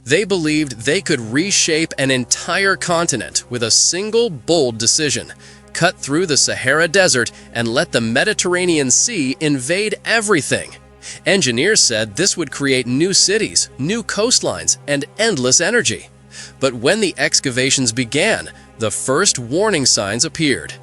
They believed they could reshape an entire continent with a single bold decision: cut through the Sahara Desert and let the Mediterranean Sea invade everything. Engineers said this would create new cities, new coastlines, and endless energy. But when the excavations began, the first warning signs appeared.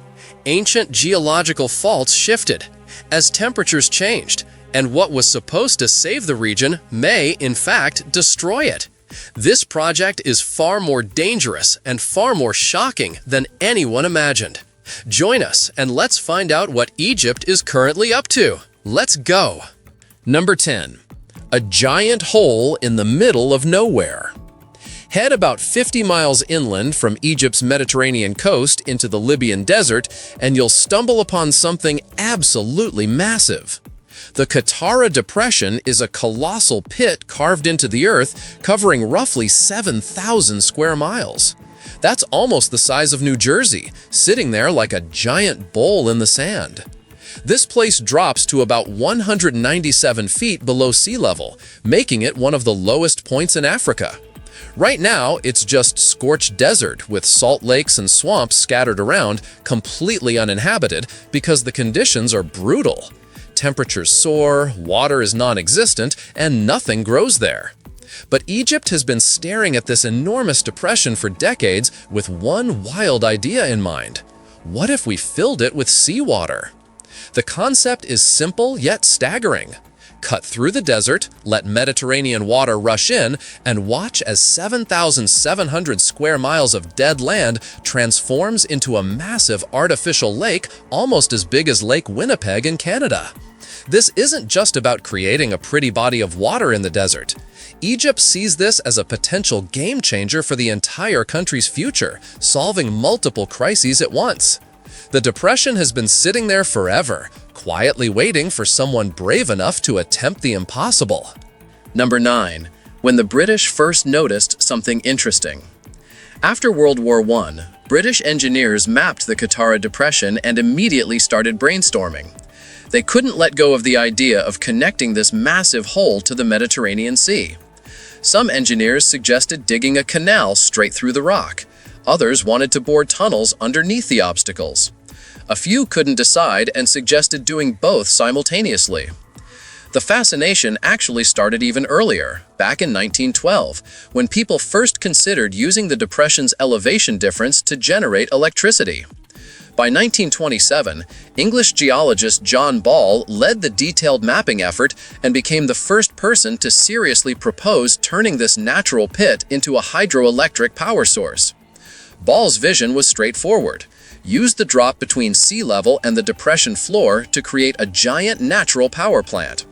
Ancient geological faults shifted as temperatures changed, and what was supposed to save the region may, in fact, destroy it. This project is far more dangerous and far more shocking than anyone imagined. Join us and let's find out what Egypt is currently up to. Let's go! Number 10. A giant hole in the middle of nowhere. Head about 50 miles inland from Egypt's Mediterranean coast into the Libyan desert, and you'll stumble upon something absolutely massive. The Qattara Depression is a colossal pit carved into the earth, covering roughly 7,000 square miles. That's almost the size of New Jersey, sitting there like a giant bowl in the sand. This place drops to about 197 feet below sea level, making it one of the lowest points in Africa. Right now, it's just scorched desert with salt lakes and swamps scattered around, completely uninhabited because the conditions are brutal. Temperatures soar, water is non-existent, and nothing grows there. But Egypt has been staring at this enormous depression for decades with one wild idea in mind. What if we filled it with seawater? The concept is simple yet staggering. Cut through the desert, let Mediterranean water rush in, and watch as 7,700 square miles of dead land transforms into a massive artificial lake almost as big as Lake Winnipeg in Canada. This isn't just about creating a pretty body of water in the desert. Egypt sees this as a potential game changer for the entire country's future, solving multiple crises at once. The depression has been sitting there forever, quietly waiting for someone brave enough to attempt the impossible. Number 9. When the British first noticed something interesting. After World War I, British engineers mapped the Qattara Depression and immediately started brainstorming. They couldn't let go of the idea of connecting this massive hole to the Mediterranean Sea. Some engineers suggested digging a canal straight through the rock. Others wanted to bore tunnels underneath the obstacles. A few couldn't decide and suggested doing both simultaneously. The fascination actually started even earlier, back in 1912, when people first considered using the depression's elevation difference to generate electricity. By 1927, English geologist John Ball led the detailed mapping effort and became the first person to seriously propose turning this natural pit into a hydroelectric power source. Ball's vision was straightforward. Use the drop between sea level and the depression floor to create a giant natural power plant.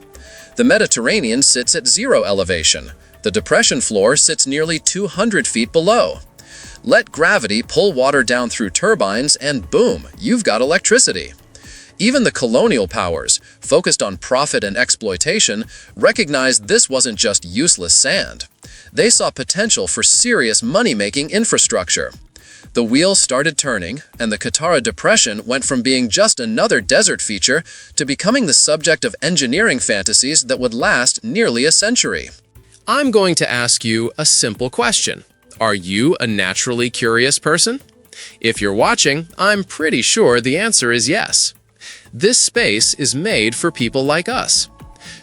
The Mediterranean sits at zero elevation. The depression floor sits nearly 200 feet below. Let gravity pull water down through turbines and boom, you've got electricity. Even the colonial powers, focused on profit and exploitation, recognized this wasn't just useless sand. They saw potential for serious money-making infrastructure. The wheel started turning, and the Qattara Depression went from being just another desert feature to becoming the subject of engineering fantasies that would last nearly a century. I'm going to ask you a simple question. Are you a naturally curious person? If you're watching, I'm pretty sure the answer is yes. This space is made for people like us.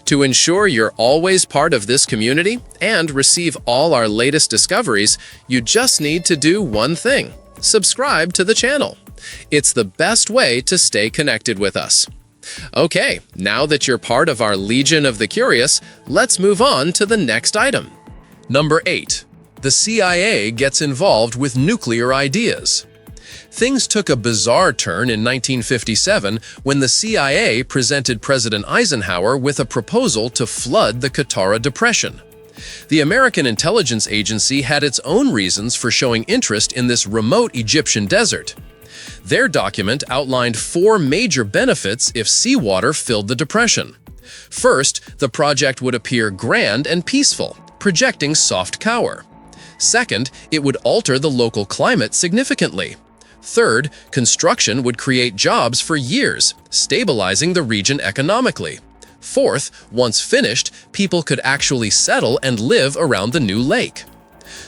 To ensure you're always part of this community and receive all our latest discoveries, you just need to do one thing: subscribe to the channel. It's the best way to stay connected with us. Okay, now that you're part of our Legion of the Curious, let's move on to the next item. Number 8. The CIA gets involved with nuclear ideas. Things took a bizarre turn in 1957 when the CIA presented President Eisenhower with a proposal to flood the Qattara Depression. The American intelligence agency had its own reasons for showing interest in this remote Egyptian desert. Their document outlined 4 major benefits if seawater filled the depression. First, the project would appear grand and peaceful, projecting soft power. Second, it would alter the local climate significantly. Third, construction would create jobs for years, stabilizing the region economically. Fourth, once finished, people could actually settle and live around the new lake.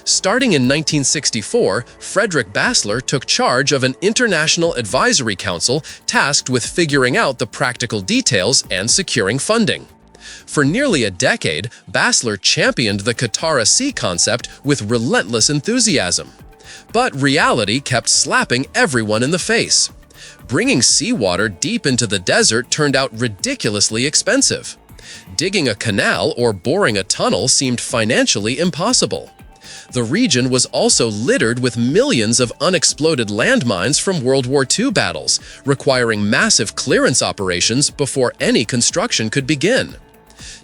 Starting in 1964, Frederick Bassler took charge of an international advisory council tasked with figuring out the practical details and securing funding. For nearly a decade, Bassler championed the Katara Sea concept with relentless enthusiasm. But reality kept slapping everyone in the face. Bringing seawater deep into the desert turned out ridiculously expensive. Digging a canal or boring a tunnel seemed financially impossible. The region was also littered with millions of unexploded landmines from World War II battles, requiring massive clearance operations before any construction could begin.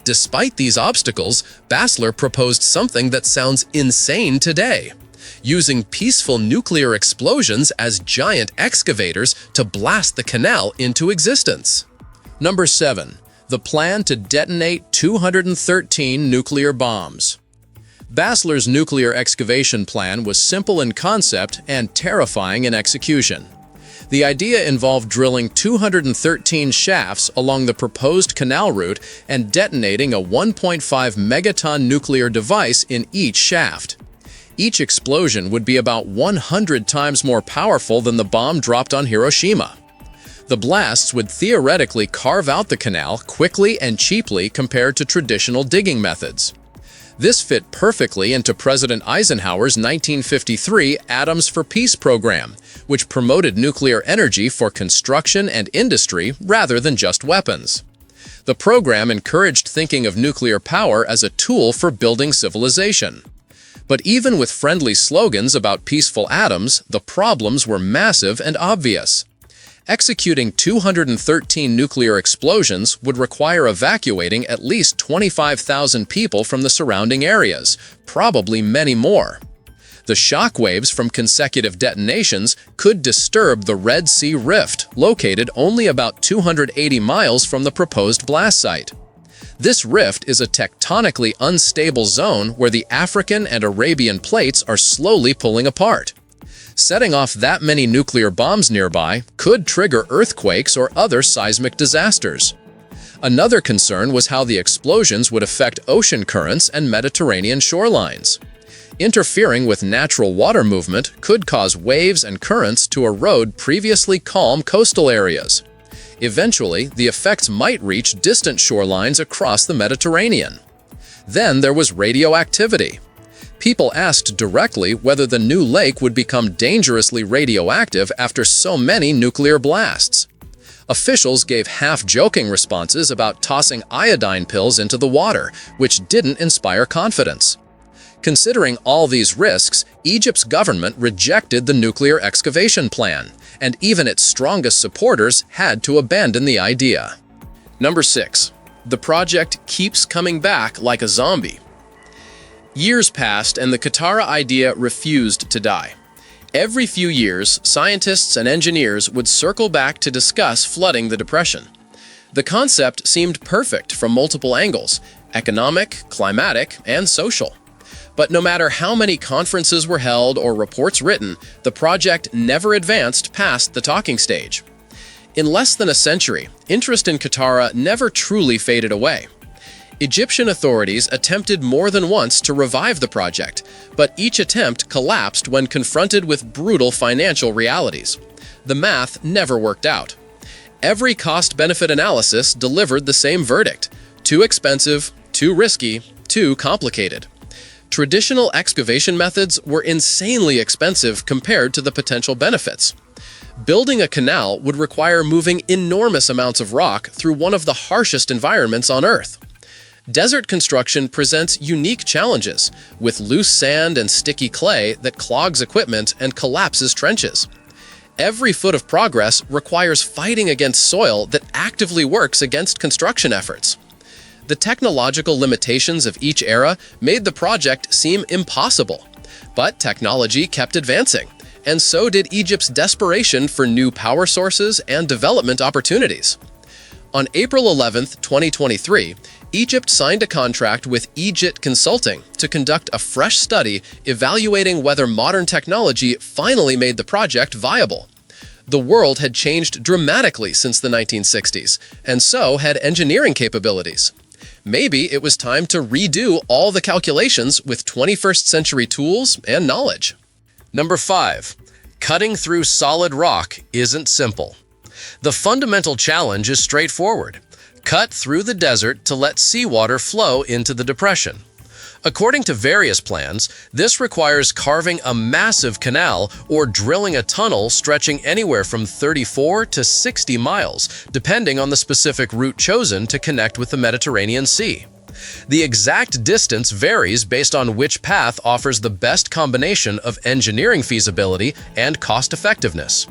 Despite these obstacles, Bassler proposed something that sounds insane today: using peaceful nuclear explosions as giant excavators to blast the canal into existence. Number 7. The plan to detonate 213 nuclear bombs. Bassler's nuclear excavation plan was simple in concept and terrifying in execution. The idea involved drilling 213 shafts along the proposed canal route and detonating a 1.5 megaton nuclear device in each shaft. Each explosion would be about 100 times more powerful than the bomb dropped on Hiroshima. The blasts would theoretically carve out the canal quickly and cheaply compared to traditional digging methods. This fit perfectly into President Eisenhower's 1953 Atoms for Peace program, which promoted nuclear energy for construction and industry rather than just weapons. The program encouraged thinking of nuclear power as a tool for building civilization. But even with friendly slogans about peaceful atoms, the problems were massive and obvious. Executing 213 nuclear explosions would require evacuating at least 25,000 people from the surrounding areas, probably many more. The shock waves from consecutive detonations could disturb the Red Sea Rift, located only about 280 miles from the proposed blast site. This rift is a tectonically unstable zone where the African and Arabian plates are slowly pulling apart. Setting off that many nuclear bombs nearby could trigger earthquakes or other seismic disasters. Another concern was how the explosions would affect ocean currents and Mediterranean shorelines. Interfering with natural water movement could cause waves and currents to erode previously calm coastal areas. Eventually, the effects might reach distant shorelines across the Mediterranean. Then there was radioactivity. People asked directly whether the new lake would become dangerously radioactive after so many nuclear blasts. Officials gave half-joking responses about tossing iodine pills into the water, which didn't inspire confidence. Considering all these risks, Egypt's government rejected the nuclear excavation plan, and even its strongest supporters had to abandon the idea. Number 6. The project keeps coming back like a zombie. Years passed and the Katara idea refused to die. Every few years, scientists and engineers would circle back to discuss flooding the depression. The concept seemed perfect from multiple angles: economic, climatic, and social. But no matter how many conferences were held or reports written, the project never advanced past the talking stage. In less than a century, interest in Katara never truly faded away. Egyptian authorities attempted more than once to revive the project, but each attempt collapsed when confronted with brutal financial realities. The math never worked out. Every cost-benefit analysis delivered the same verdict: too expensive, too risky, too complicated. Traditional excavation methods were insanely expensive compared to the potential benefits. Building a canal would require moving enormous amounts of rock through one of the harshest environments on Earth. Desert construction presents unique challenges, with loose sand and sticky clay that clogs equipment and collapses trenches. Every foot of progress requires fighting against soil that actively works against construction efforts. The technological limitations of each era made the project seem impossible, but technology kept advancing, and so did Egypt's desperation for new power sources and development opportunities. On April 11, 2023, Egypt signed a contract with Egypt Consulting to conduct a fresh study evaluating whether modern technology finally made the project viable. The world had changed dramatically since the 1960s, and so had engineering capabilities. Maybe it was time to redo all the calculations with 21st century tools and knowledge. Number 5. Cutting through solid rock isn't simple. The fundamental challenge is straightforward. Cut through the desert to let seawater flow into the depression. According to various plans, this requires carving a massive canal or drilling a tunnel stretching anywhere from 34 to 60 miles, depending on the specific route chosen to connect with the Mediterranean Sea. The exact distance varies based on which path offers the best combination of engineering feasibility and cost-effectiveness.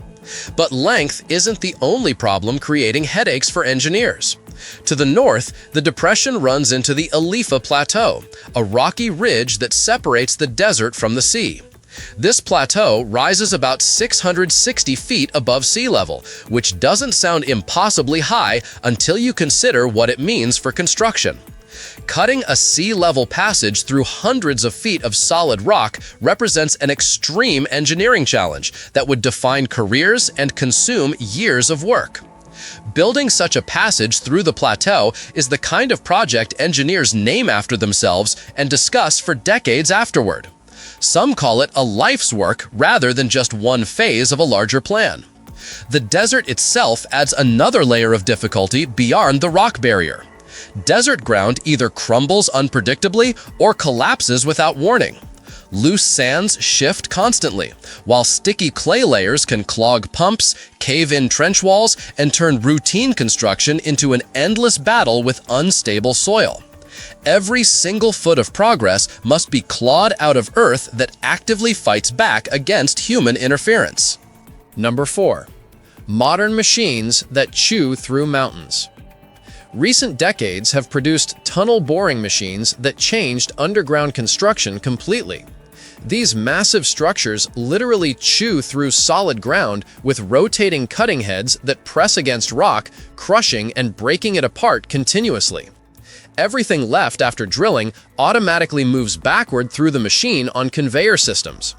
But length isn't the only problem creating headaches for engineers. To the north, the depression runs into the Alifa Plateau, a rocky ridge that separates the desert from the sea. This plateau rises about 660 feet above sea level, which doesn't sound impossibly high until you consider what it means for construction. Cutting a sea-level passage through hundreds of feet of solid rock represents an extreme engineering challenge that would define careers and consume years of work. Building such a passage through the plateau is the kind of project engineers name after themselves and discuss for decades afterward. Some call it a life's work rather than just one phase of a larger plan. The desert itself adds another layer of difficulty beyond the rock barrier. Desert ground either crumbles unpredictably or collapses without warning. Loose sands shift constantly, while sticky clay layers can clog pumps, cave in trench walls, and turn routine construction into an endless battle with unstable soil. Every single foot of progress must be clawed out of earth that actively fights back against human interference. Number 4. Modern machines that chew through mountains. Recent decades have produced tunnel boring machines that changed underground construction completely. These massive structures literally chew through solid ground with rotating cutting heads that press against rock, crushing and breaking it apart continuously. Everything left after drilling automatically moves backward through the machine on conveyor systems.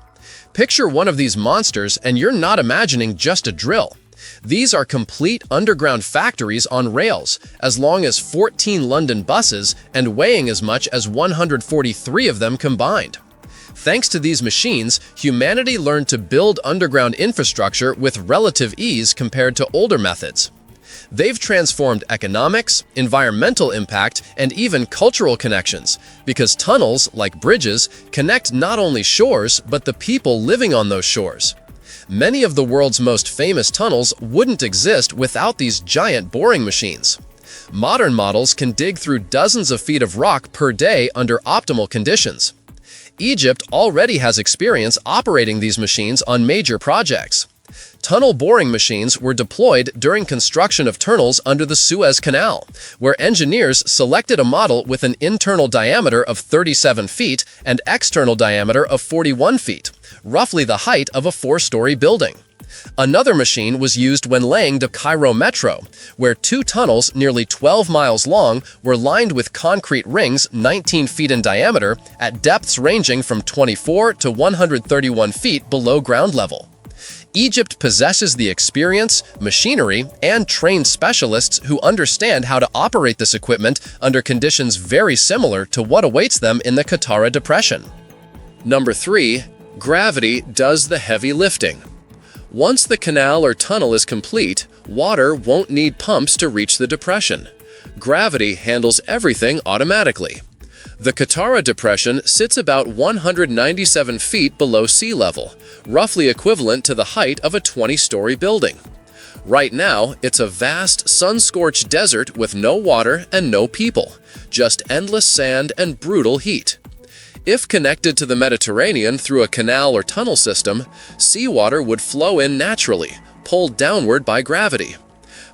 Picture one of these monsters and you're not imagining just a drill. These are complete underground factories on rails, as long as 14 London buses and weighing as much as 143 of them combined. Thanks to these machines, humanity learned to build underground infrastructure with relative ease compared to older methods. They've transformed economics, environmental impact, and even cultural connections, because tunnels, like bridges, connect not only shores, but the people living on those shores. Many of the world's most famous tunnels wouldn't exist without these giant boring machines. Modern models can dig through dozens of feet of rock per day under optimal conditions. Egypt already has experience operating these machines on major projects. Tunnel boring machines were deployed during construction of tunnels under the Suez Canal, where engineers selected a model with an internal diameter of 37 feet and external diameter of 41 feet, roughly the height of a 4-story building. Another machine was used when laying the Cairo Metro, where 2 tunnels nearly 12 miles long were lined with concrete rings 19 feet in diameter at depths ranging from 24 to 131 feet below ground level. Egypt possesses the experience, machinery, and trained specialists who understand how to operate this equipment under conditions very similar to what awaits them in the Qattara Depression. Number 3. Gravity does the heavy lifting. Once the canal or tunnel is complete, water won't need pumps to reach the depression. Gravity handles everything automatically. The Qattara Depression sits about 197 feet below sea level, roughly equivalent to the height of a 20-story building. Right now, it's a vast, sun-scorched desert with no water and no people, just endless sand and brutal heat. If connected to the Mediterranean through a canal or tunnel system, seawater would flow in naturally, pulled downward by gravity.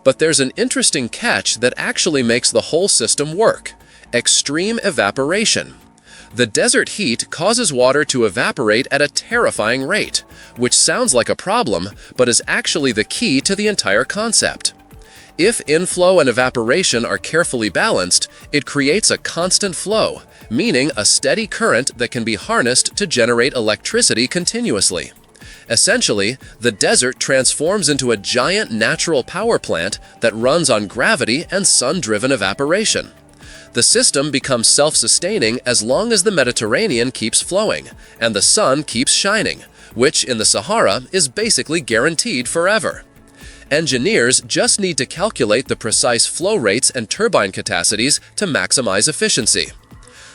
But there's an interesting catch that actually makes the whole system work: extreme evaporation. The desert heat causes water to evaporate at a terrifying rate, which sounds like a problem, but is actually the key to the entire concept. If inflow and evaporation are carefully balanced, it creates a constant flow, meaning a steady current that can be harnessed to generate electricity continuously. Essentially, the desert transforms into a giant natural power plant that runs on gravity and sun-driven evaporation. The system becomes self-sustaining as long as the Mediterranean keeps flowing and the sun keeps shining, which in the Sahara is basically guaranteed forever. Engineers just need to calculate the precise flow rates and turbine capacities to maximize efficiency.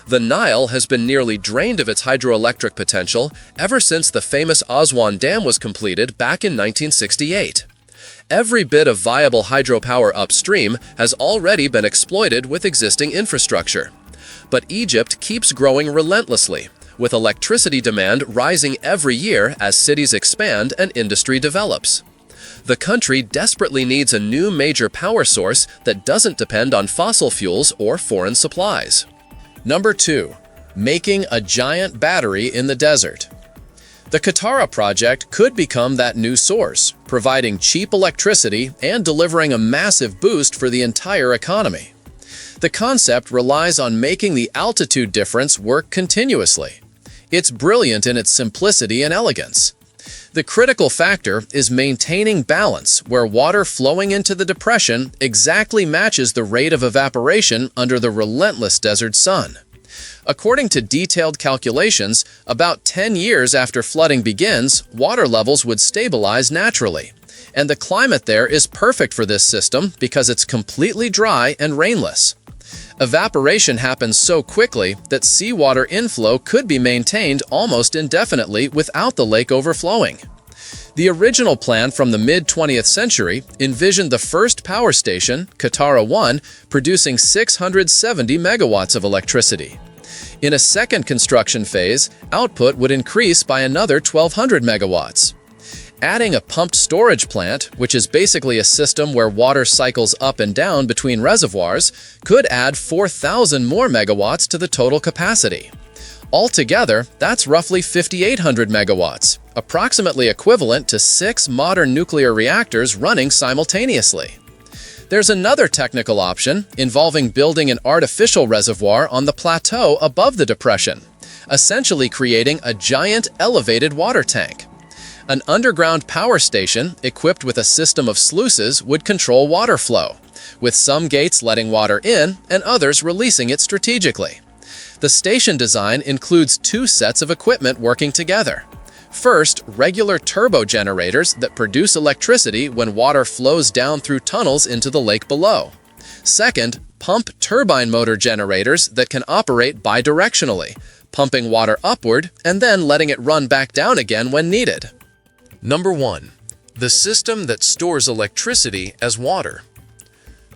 The Nile has been nearly drained of its hydroelectric potential ever since the famous Aswan Dam was completed back in 1968. Every bit of viable hydropower upstream has already been exploited with existing infrastructure. But Egypt keeps growing relentlessly, with electricity demand rising every year as cities expand and industry develops. The country desperately needs a new major power source that doesn't depend on fossil fuels or foreign supplies. Number 2. Making a giant battery in the desert. The Sahara project could become that new source, providing cheap electricity and delivering a massive boost for the entire economy. The concept relies on making the altitude difference work continuously. It's brilliant in its simplicity and elegance. The critical factor is maintaining balance where water flowing into the depression exactly matches the rate of evaporation under the relentless desert sun. According to detailed calculations, about 10 years after flooding begins, water levels would stabilize naturally. And the climate there is perfect for this system because it's completely dry and rainless. Evaporation happens so quickly that seawater inflow could be maintained almost indefinitely without the lake overflowing. The original plan from the mid-20th century envisioned the first power station, Sahara 1, producing 670 megawatts of electricity. In a second construction phase, output would increase by another 1,200 megawatts. Adding a pumped storage plant, which is basically a system where water cycles up and down between reservoirs, could add 4,000 more megawatts to the total capacity. Altogether, that's roughly 5,800 megawatts, approximately equivalent to 6 modern nuclear reactors running simultaneously. There's another technical option involving building an artificial reservoir on the plateau above the depression, essentially creating a giant elevated water tank. An underground power station equipped with a system of sluices would control water flow, with some gates letting water in and others releasing it strategically. The station design includes 2 sets of equipment working together. First, regular turbo generators that produce electricity when water flows down through tunnels into the lake below. Second, pump turbine motor generators that can operate bidirectionally, pumping water upward and then letting it run back down again when needed. Number 1. The system that stores electricity as water.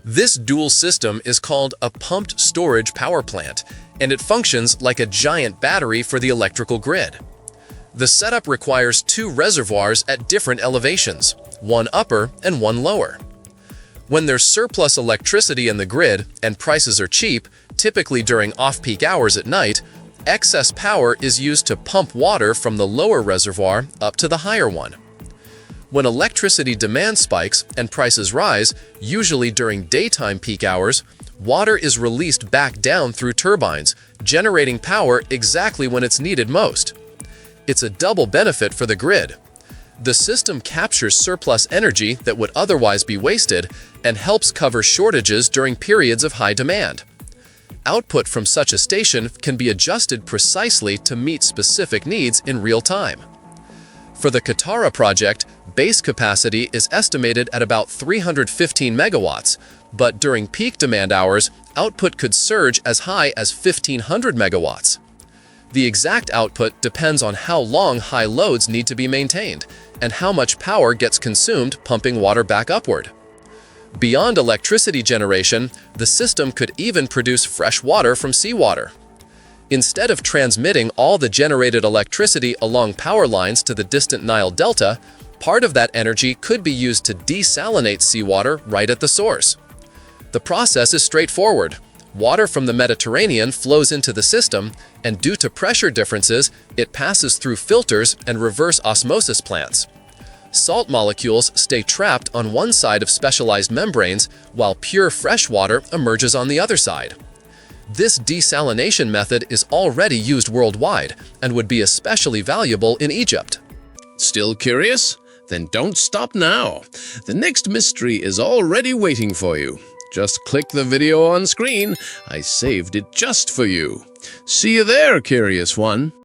This dual system is called a pumped storage power plant, and it functions like a giant battery for the electrical grid. The setup requires 2 reservoirs at different elevations, one upper and one lower. When there's surplus electricity in the grid and prices are cheap, typically during off-peak hours at night, excess power is used to pump water from the lower reservoir up to the higher one. When electricity demand spikes and prices rise, usually during daytime peak hours, water is released back down through turbines, generating power exactly when it's needed most. It's a double benefit for the grid. The system captures surplus energy that would otherwise be wasted and helps cover shortages during periods of high demand. Output from such a station can be adjusted precisely to meet specific needs in real time. For the Sahara project, base capacity is estimated at about 315 megawatts, but during peak demand hours, output could surge as high as 1,500 megawatts. The exact output depends on how long high loads need to be maintained and how much power gets consumed pumping water back upward. Beyond electricity generation, the system could even produce fresh water from seawater. Instead of transmitting all the generated electricity along power lines to the distant Nile Delta, part of that energy could be used to desalinate seawater right at the source. The process is straightforward. Water from the Mediterranean flows into the system, and due to pressure differences, it passes through filters and reverse osmosis plants. Salt molecules stay trapped on one side of specialized membranes, while pure fresh water emerges on the other side. This desalination method is already used worldwide and would be especially valuable in Egypt. Still curious? Then don't stop now. The next mystery is already waiting for you. Just click the video on screen. I saved it just for you. See you there, curious one.